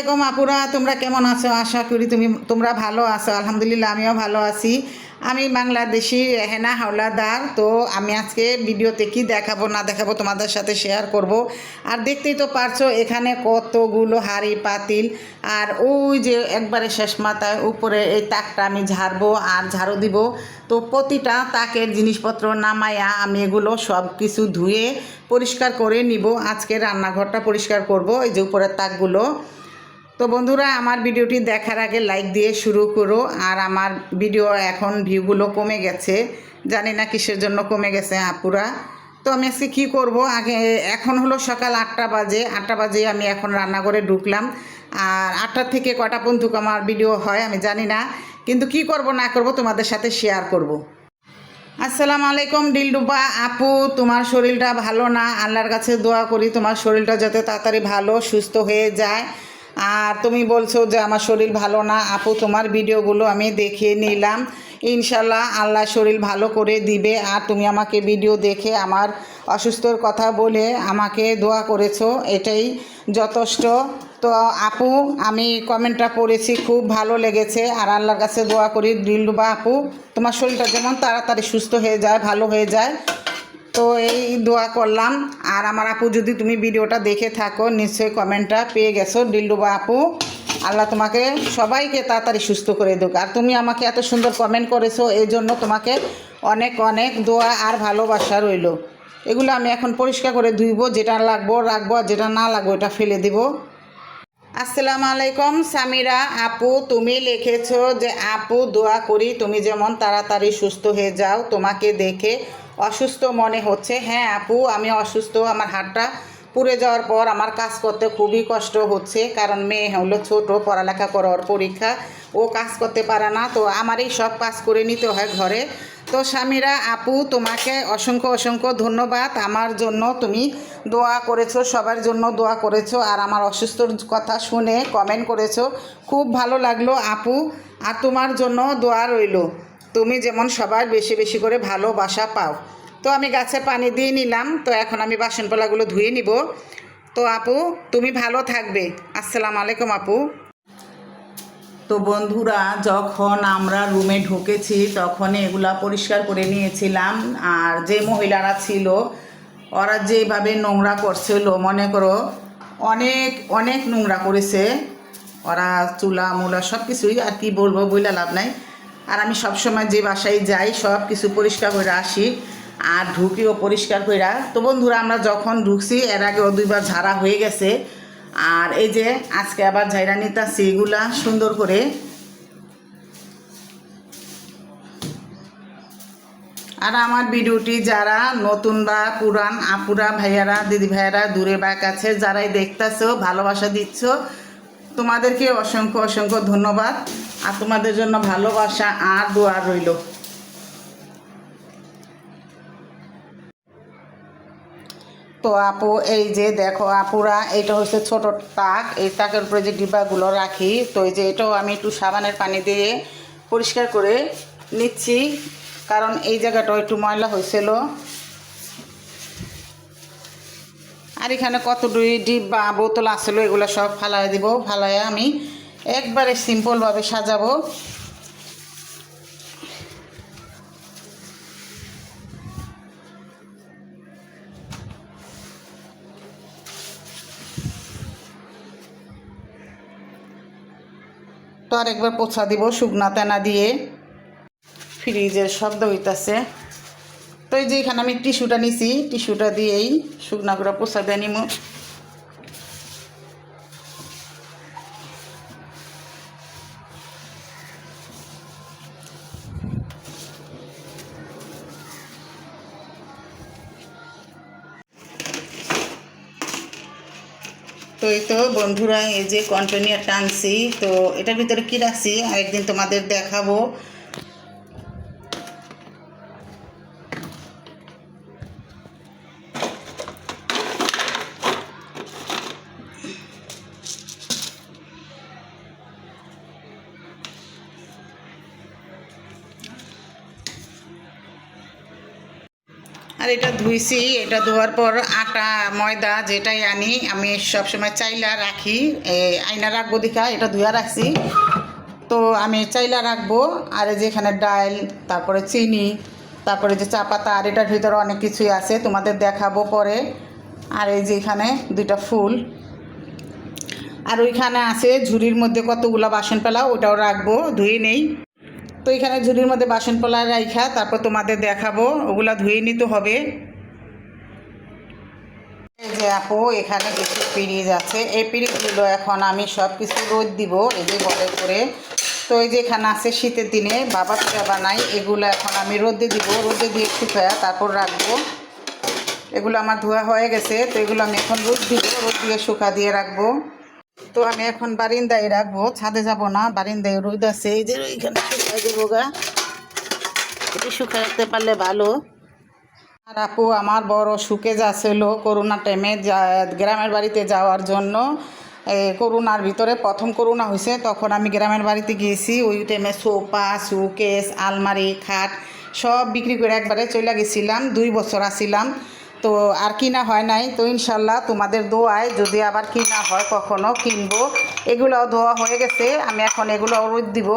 আলাইকুম আপুরা, তোমরা কেমন আছো? আশা করি তোমরা ভালো আছো। আলহামদুলিল্লাহ আমিও ভালো আছি। আমি বাংলাদেশি রেহেনা হাওলাদার। তো আমি আজকে ভিডিওতে কি দেখাবো না দেখাবো তোমাদের সাথে শেয়ার করব। আর দেখতেই তো পারছো এখানে কতগুলো হাঁড়ি পাতিল। আর ওই যে একবারে শেষ মাথায় উপরে এই তাকটা আমি ঝাড়বো আর ঝাড়ু দিব। তো প্রতিটা তাকের জিনিসপত্র নামায়া আমি এগুলো সব কিছু ধুয়ে পরিষ্কার করে নিব। আজকে রান্নাঘরটা পরিষ্কার করব, এই যে উপরের তাকগুলো। তো বন্ধুরা, আমার ভিডিওটি দেখার আগে লাইক দিয়ে শুরু করো। আর আমার ভিডিও এখন ভিউগুলো কমে গেছে, জানি না কিসের জন্য কমে গেছে আপুরা। তো আমি আজকে কী করব, আগে এখন হলো সকাল 8টা বাজে। 8টা বাজে আমি এখন রান্নাঘরে ঢুকলাম। আর 8টা থেকে কটা পর্যন্ত আমার ভিডিও হয় আমি জানি না, কিন্তু কি করব না করব তোমাদের সাথে শেয়ার করব। আসসালামু আলাইকুম ডিলডুবা আপু, তোমার শরীরটা ভালো না। আল্লাহর কাছে দোয়া করি তোমার শরীরটা যাতে তাড়াতাড়ি ভালো সুস্থ হয়ে যায়। আর তুমি বলছো যে আমার শরীর ভালো না আপু, তোমার ভিডিওগুলো আমি দেখিয়ে নিলাম। ইনশাল্লাহ আল্লাহ শরীর ভালো করে দিবে। আর তুমি আমাকে ভিডিও দেখে আমার অসুস্থর কথা বলে আমাকে দোয়া করেছো, এটাই যথেষ্ট। তো আপু, আমি কমেন্টটা পড়েছি, খুব ভালো লেগেছে। আর আল্লাহর কাছে দোয়া করি ডিলডুবা আপু তোমার শরীরটা যেমন তাড়াতাড়ি সুস্থ হয়ে যায়, ভালো হয়ে যায়। তো এই দোয়া করলাম। আর আমার আপু, যদি তুমি ভিডিওটা দেখে থাকো নিশ্চয়ই কমেন্টটা পেয়ে গেছো। ডিলডুবা আপু, আল্লাহ তোমাকে সবাইকে তাড়াতাড়ি সুস্থ করে দেখ। আর তুমি আমাকে এত সুন্দর কমেন্ট করেছো, এই জন্য তোমাকে অনেক অনেক দোয়া আর ভালোবাসা রইল। এগুলো আমি এখন পরিষ্কার করে ধুইব, যেটা লাগবো রাখবো আর যেটা না লাগবো এটা ফেলে দিব। আসসালামু আলাইকুম সামিরা আপু, তুমি লিখেছো যে আপু দোয়া করি তুমি যেমন তাড়াতাড়ি সুস্থ হয়ে যাও, তোমাকে দেখে অসুস্থ মনে হচ্ছে। হ্যাঁ আপু, আমি অসুস্থ। আমার হাতটা পুড়ে যাওয়ার পর আমার কাজ করতে খুবই কষ্ট হচ্ছে, কারণ মেয়ে হলো ছোট, পড়ালেখা করার পরীক্ষা, ও কাজ করতে পারে না। তো আমারই সব কাজ করে নিতে হয় ঘরে। তো সামিরা আপু, তোমাকে অসংখ্য অসংখ্য ধন্যবাদ। আমার জন্য তুমি দোয়া করেছো, সবার জন্য দোয়া করেছো, আর আমার অসুস্থর কথা শুনে কমেন্ট করেছো, খুব ভালো লাগলো আপু। আর তোমার জন্য দোয়া রইল, তুমি যেমন সবার বেশি বেশি করে ভালোবাসা পাও। তো আমি গাছে পানি দিয়ে নিলাম, তো এখন আমি বাসনপলাগুলো ধুয়ে নিব। তো আপু, তুমি ভালো থাকবে। আসসালামু আলাইকুম আপু। তো বন্ধুরা, যখন আমরা রুমে ঢুকেছি তখনই এগুলা পরিষ্কার করে নিয়েছিলাম। আর যে মহিলারা ছিল ওরা যেভাবে নোংরা করছিল, মনে করো অনেক অনেক নোংরা করেছে ওরা, চুলা মুলা সব কিছুই। আর কি বলবো, বইলা লাভ নাই। আর আমি সবসময় যে বাসায় যাই সব কিছু পরিষ্কার করে আসি, আর ঢুকিও পরিষ্কার করে। তো বন্ধুরা, আমরা যখন ঢুকছি এর আগেও 2বার ঝাড়া হয়ে গেছে। আর এই যে আজকে আবার ঝাইরা নিতাছি এগুলা সুন্দর করে। আর আমার ভিডিওটি যারা নতুন বা পুরান আপুরা ভাইয়ারা দিদি ভাইয়ারা দূরে বা কাছে যারাই দেখতেছো, ভালোবাসা দিচ্ছ, তোমাদেরকে অসংখ্য অসংখ্য ধন্যবাদ। আর তোমাদের জন্য ভালোবাসা আর দোয়া রইল। তো আপু, এই যে দেখো আপুরা, এটা হচ্ছে ছোট তাক। এই তাকের উপরে যে ডিব্বাগুলো রাখি, তো এই যে এটাও আমি একটু সাবানের পানি দিয়ে পরিষ্কার করে নিচ্ছি, কারণ এই জায়গাটাও একটু ময়লা হয়েছিল। আর এখানে কতটুকু ডিব্বা বোতল আসলো, এগুলো সব ফালাই দিব। ফালাই আমি একবারে সিম্পলভাবে সাজাবো। তো আর একবার পোছা দিব শুকনা তেনা দিয়ে। ফ্রিজের শব্দ হইতাছে। তো এই যে এখানে আমি টিস্যুটা নিছি, টিস্যুটা দিয়েই শুকনা করে পোছা দিয়ে নিব। তো এই তো বন্ধুরা, এই যে কন্টেনার টানছি, তো এটার ভিতরে কি রাখছি আরেকদিন তোমাদের দেখাবো। আর এটা ধুইছি, এটা ধোয়ার পর আটা ময়দা যেটাই আনি আমি সবসময় চাইলা রাখি, আইনা রাখবো দেখা এটা ধুয়া রাখছি। তো আমি চাইলা রাখবো। আর এই যে এখানে ডাল, তারপরে চিনি, তারপরে যে চা পাতা, আর এটার ভিতরে অনেক কিছুই আছে, তোমাদের দেখাবো পরে। আর এই যে এখানে দুইটা ফুল, আর ওইখানে আছে ঝুড়ির মধ্যে কতগুলো বাসন পেলা, ওটাও রাখবো, ধুয়ে নেই। তো এখানে ঝুড়ির মধ্যে বাসন পেলা রাখা তারপর তোমাদের দেখাবো, ওগুলা ধুয়ে নিতে হবে। এই যে আপু এখানে কিছু পিরিচ আছে, এই পিরিচগুলো এখন আমি সব কিছু রোদ দিব এই যে বলে করে। তো এই যে এখানে আছে শীতের দিনে বাবা পিঠা বানাই, এগুলো এখন আমি রোদে দিব, রোদে দিয়ে শুকায়া তারপর রাখবো। এগুলো আমার ধোয়া হয়ে গেছে, তো এগুলো আমি এখন রোদ দিব, রোদ দিয়ে শুকা দিয়ে রাখবো। তো আমি এখন বারিন্দায় রাখবো, ছাদে যাব না, বারিন্দায় রোদ আছে, এই যে ওইখানে শুকাই দেবো গা, এটি শুকাতে পারলে ভালো। আর আপু আমার বড় সুকেজ আসছিল করোনা টাইমে গ্রামের বাড়িতে যাওয়ার জন্য। করোনার ভিতরে প্রথম করোনা হয়েছে, তখন আমি গ্রামের বাড়িতে গিয়েছি। ওই টাইমে সোফা, সুকেস, আলমারি, খাট সব বিক্রি করে একবারে চলে গেছিলাম, 2 বছর আসছিলাম। তো আর কিনা হয় নাই। তো ইনশাল্লাহ তোমাদের দোয়ায় যদি আবার কিনা হয় কখনো কিনবো। এগুলোও ধোয়া হয়ে গেছে, আমি এখন এগুলোও রোদ দিব।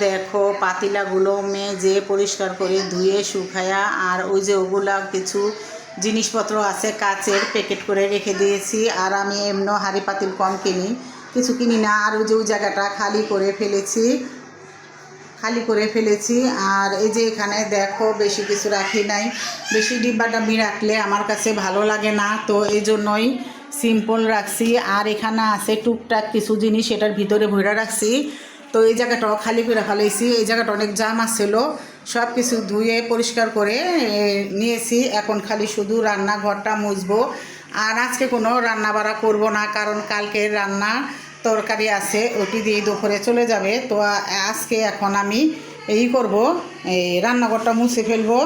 দেখো পাতিলাগুলো মেজে পরিষ্কার করে ধুয়ে শুকায়া, আর ওই যে ওগুলা কিছু জিনিসপত্র আছে কাচের, প্যাকেট করে রেখে দিয়েছি। আর আমি এমনি হাঁড়ি পাতিল কম কিনি, কিছু কিনি না। আর ওই যে ওই জায়গাটা খালি করে ফেলেছি। আর এই যে এখানে দেখো বেশি কিছু রাখি নাই, বেশি ডিব্বাডাব্বি রাখলে আমার কাছে ভালো লাগে না, তো এই জন্যই সিম্পল রাখছি। আর এখানে আছে টুকটাক কিছু জিনিস এটার ভিতরে ভরে রাখছি। তো এই জায়গাটাও খালি করে ফেলেছি, এই জায়গাটা অনেক জাম আসছিল, সব কিছু ধুয়ে পরিষ্কার করে নিয়েছি। এখন খালি শুধু রান্নাঘরটা মুছবো। আর আজকে কোনো রান্না বাড়া করবো না, কারণ কালকে রান্না তরকারি আছে, ওটি দিয়ে দুপুরে চলে যাবে। তো আজকে এখন আমি এই করব, এই রান্নাঘরটা মুছে ফেলবো।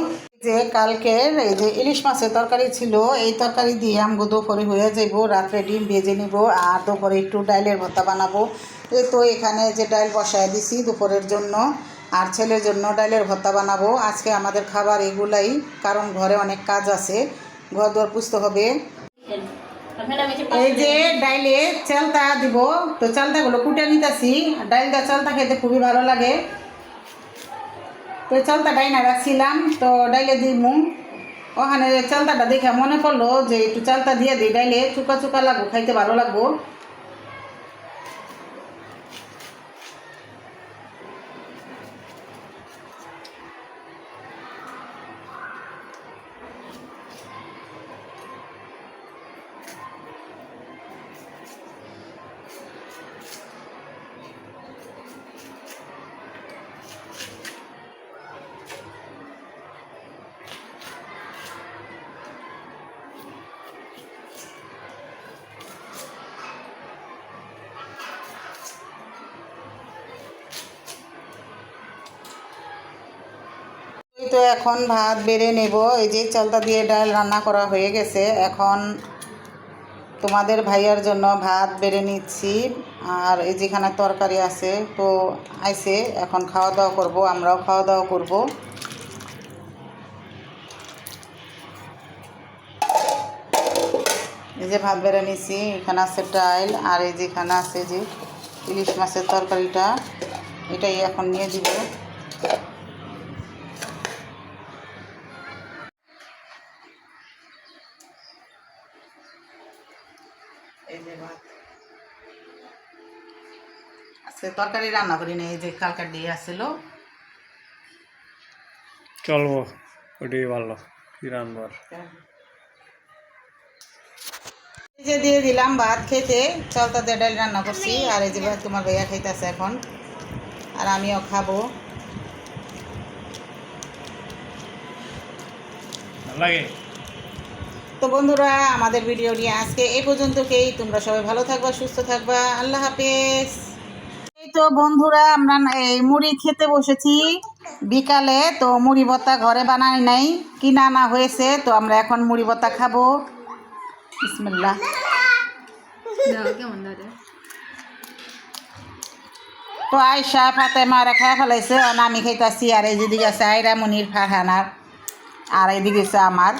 যে কালকের এই যে ইলিশ মাছের তরকারি ছিল, এই তরকারি দিয়ে আমগো দুপুরে হয়ে যাইব, রাত্রে ডিম ভেজে নিব, আর দুপুরে একটু ডালের ভর্তা বানাবো। এই তো এখানে যে ডাল বসায় দিছি দুপুরের জন্য, আর ছেলের জন্য ডালের ভর্তা বানাবো। আজকে আমাদের খাবার এগুলাই, কারণ ঘরে অনেক কাজ আছে, ঘর দোর পুষতে হবে। এই যে ডাইলে চালতা দিব, তো চালতাগুলো কুটে নিতেছি। ডাইলটা চালতা খেতে খুবই ভালো লাগে, তো চালতা ডাইনা রাখছিলাম, তো ডাইলে দিব। ওখানে চালতাটা দেখে মনে পড়লো যে একটু চালতা দিয়ে দিই, ডাইলে চুকা চুকা লাগবো, খাইতে ভালো লাগবো। তো এখন ভাত বেড়ে নেব। এই যে চালতা দিয়ে ডাল রান্না করা হয়ে গেছে, এখন তোমাদের ভাইয়ার জন্য ভাত বেড়ে নিচ্ছি। আর এই যেখানে তরকারি আছে, তো আইসে এখন খাওয়া দাওয়া করব, আমরাও খাওয়া দাওয়া করব। এই যে ভাত বেড়ে নিচ্ছি, এখানে আছে ডাল, আর এই যেখানে আছে যে ইলিশ মাছের তরকারিটা, এটাই এখন নিয়ে দিব। এই যে ভাত আছে, তরকারি রান্না করি না, এই যে কালকার দিয়ে আসছিল, চলবো ওটাই ভালো কি রান্নার। এই যে দিয়ে দিলাম ভাত খেতে, চালতা দিয়ে ডাল রান্না করছি। আর এই যে তোমার ভাইয়া খাইতেছে এখন, আর আমিও খাবো। লাগে। তো বন্ধুরা আমাদের ভিডিও নিয়ে আজকে এই পর্যন্তকেই, তোমরা সবাই ভালো থাকবা, সুস্থ থাকবা, আল্লাহ হাফেজ। এই তো বন্ধুরা আমরা এই মুড়ি খেতে বসেছি বিকালে, তো মুড়ি ভর্তা ঘরে বানাই নাই, কিনা আনা হয়েছে, তো আমরা এখন মুড়ি ভর্তা খাবো। বিসমিল্লাহ। তো আয়সা ফাতেমা খাওয়া ফেলাইছে, আমি খাইতেছি। আর এই যেদিকে আছে আয়রা, মুনির, ফারহানার, আর এদিকে হচ্ছে আমার